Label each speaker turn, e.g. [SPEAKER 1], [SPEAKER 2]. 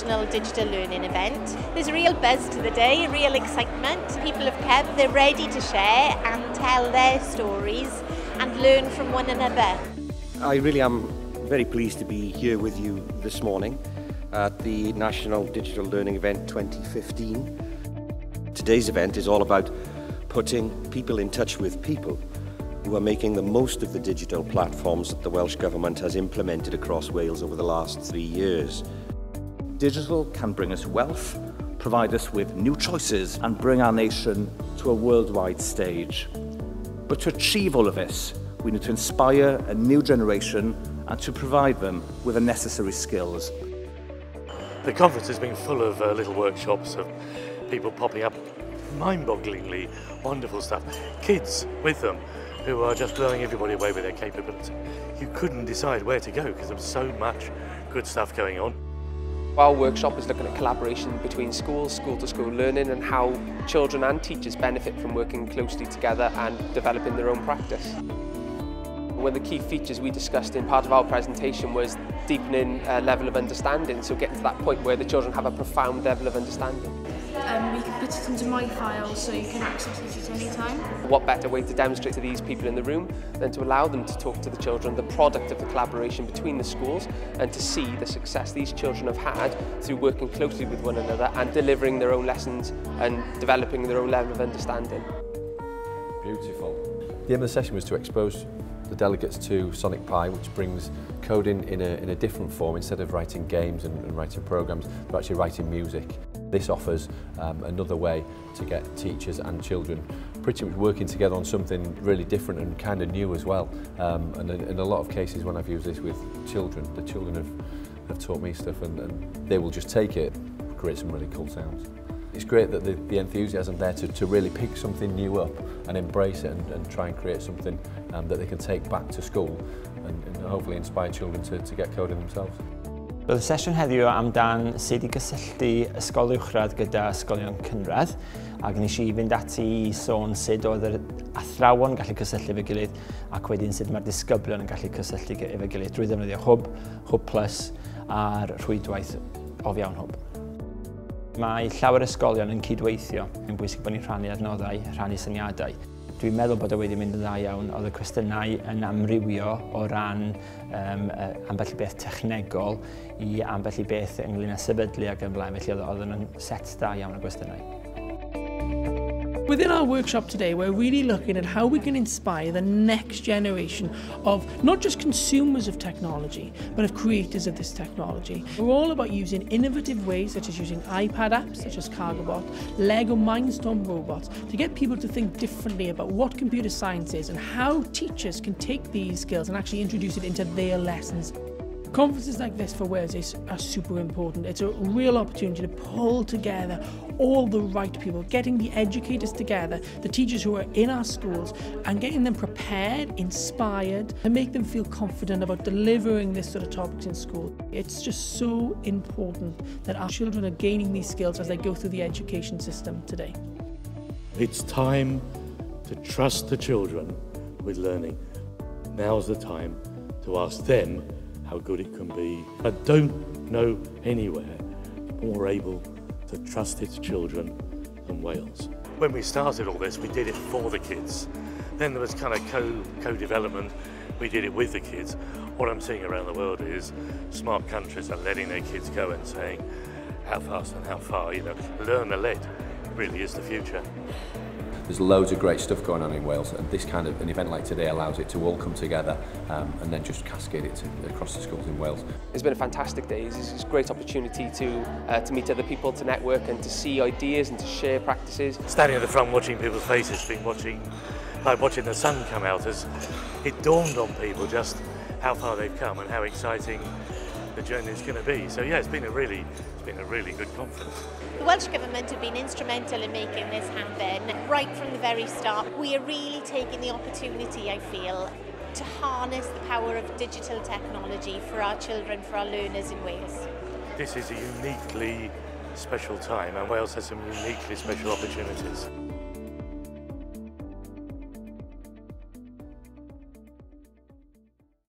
[SPEAKER 1] National Digital Learning event. There's a real buzz to the day, real excitement. People have come, they're ready to share and tell their stories and learn from one another.
[SPEAKER 2] I really am very pleased to be here with you this morning at the National Digital Learning Event 2015. Today's event is all about putting people in touch with people who are making the most of the digital platforms that the Welsh Government has implemented across Wales over the last 3 years.
[SPEAKER 3] Digital can bring us wealth, provide us with new choices and bring our nation to a worldwide stage. But to achieve all of this, we need to inspire a new generation and to provide them with the necessary skills.
[SPEAKER 4] The conference has been full of little workshops of people popping up, mind-bogglingly wonderful stuff. Kids with them who are just blowing everybody away with their capability. You couldn't decide where to go because there was so much good stuff going on.
[SPEAKER 5] Our workshop is looking at collaboration between schools, school-to-school learning, and how children and teachers benefit from working closely together and developing their own practice. One of the key features we discussed in part of our presentation was deepening a level of understanding, so getting to that point where the children have a profound level of understanding.
[SPEAKER 6] We can put it into my file so you can access it at any time.
[SPEAKER 5] What better way to demonstrate to these people in the room than to allow them to talk to the children, the product of the collaboration between the schools, and to see the success these children have had through working closely with one another and delivering their own lessons and developing their own level of understanding.
[SPEAKER 7] Beautiful. The aim of the session was to expose the delegates to Sonic Pi, which brings coding in a different form. Instead of writing games and writing programs, they're actually writing music. This offers another way to get teachers and children pretty much working together on something really different and kind of new as well. And in a lot of cases when I've used this with children, the children have taught me stuff and they will just take it, create some really cool sounds. It's great that the enthusiasm there to really pick something new up and embrace it and try and create something that they can take back to school and hopefully inspire children to get coding themselves.
[SPEAKER 8] Bydd y sesiwn heddiw amdan sut I gysylltu ysgol uwchradd gyda ysgolion cynradd ac nes I fynd ati I sôn sut oedd yr athrawon gallu cysylltu efo'i gilydd ac wedyn sut mae'r disgyblion yn gallu cysylltu efo'i gilydd drwy ddefnyddio Hwb, Hwb Plus a'r rhwydwaith o fewn Hwb. Mae llawer ysgolion yn cydweithio. Mae'n bwysig bod ni'n rhannu adnoddau, rhannu syniadau. Dwi'n meddwl bod o wedi mynd yn dda iawn. Oedd y cwestiynau yn amrywio o ran ambell i beth technegol I ambell i beth ynglyn â sefydlu ac yn blaen, felly oedd yn set da iawn o gwestiynau.
[SPEAKER 9] Within our workshop today, we're really looking at how we can inspire the next generation of not just consumers of technology, but of creators of this technology. We're all about using innovative ways, such as using iPad apps, such as Cargobot, Lego Mindstorm robots, to get people to think differently about what computer science is and how teachers can take these skills and actually introduce it into their lessons. Conferences like this for Wales are super important. It's a real opportunity to pull together all the right people, getting the educators together, the teachers who are in our schools, and getting them prepared, inspired, and make them feel confident about delivering this sort of topics in school. It's just so important that our children are gaining these skills as they go through the education system today.
[SPEAKER 4] It's time to trust the children with learning. Now's the time to ask them how good it can be. I don't know anywhere more able to trust its children than Wales. When we started all this, we did it for the kids. Then there was kind of co-development. We did it with the kids. What I'm seeing around the world is smart countries are letting their kids go and saying how fast and how far, learn the lead really is the future.
[SPEAKER 7] There's loads of great stuff going on in Wales, and this kind of an event like today allows it to all come together and then just cascade it across the schools in Wales.
[SPEAKER 5] It's been a fantastic day. It's a great opportunity to meet other people, to network and to see ideas and to share practices.
[SPEAKER 4] Standing at the front watching people's faces, watching the sun come out, it dawned on people just how far they've come and how exciting the journey is going to be. So yeah, it's been a really good conference.
[SPEAKER 1] The Welsh Government have been instrumental in making this happen right from the very start. We are really taking the opportunity, I feel, to harness the power of digital technology for our children, for our learners in Wales.
[SPEAKER 4] This is a uniquely special time and Wales has some uniquely special opportunities.